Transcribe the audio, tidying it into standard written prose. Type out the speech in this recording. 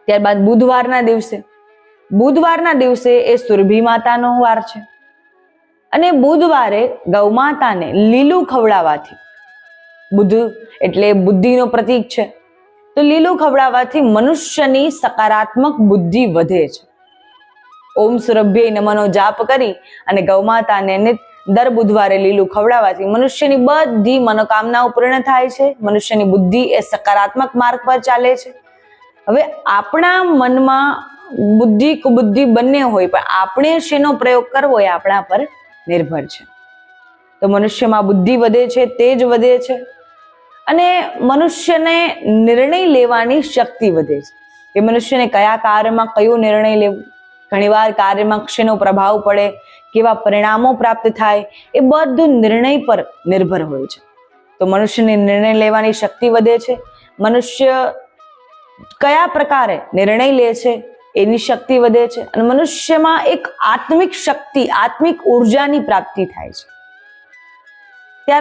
ત્યારબાદ બુધવારના દિવસે એ સુરભી માતાનો વાર છે અને બુધવારે ગૌ માતાને લીલું ખવડાવવાથી, બુધ એટલે બુદ્ધિનો પ્રતીક છે, તો લીલું ખવડાવવાથી મનુષ્યની સકારાત્મક બુદ્ધિ વધે છે. ઓમ સુરભ્ય નમઃનો જાપ કરી અને ગૌ માતાને દર બુધવારે લીલું ખવડાવવાથી મનુષ્યની બધી મનોકામનાઓ પૂર્ણ થાય છે. મનુષ્યની બુદ્ધિ એ સકારાત્મક માર્ગ પર ચાલે છે. હવે આપણા મનમાં બુદ્ધિ કુબુદ્ધિ બંને હોય, પણ આપણે શેનો પ્રયોગ કરવો એ આપણા પર નિર્ભર છે. તો મનુષ્યમાં બુદ્ધિ વધે છે, તેજ વધે છે અને મનુષ્યને નિર્ણય લેવાની શક્તિ વધે છે કે મનુષ્યને કયા કાર્યમાં કયો નિર્ણય લેવો, ઘણીવાર કાર્યમાં શેનો પ્રભાવ પડે, કેવા પરિણામો પ્રાપ્ત થાય, એ બધું નિર્ણય પર નિર્ભર હોય છે. તો મનુષ્યની નિર્ણય લેવાની શક્તિ વધે છે. મનુષ્ય કયા પ્રકારે નિર્ણય લે છે એની શક્તિ વધે છે અને મનુષ્યમાં એક આત્મિક શક્તિ, આત્મિક ઉર્જાની પ્રાપ્તિ થાય છે.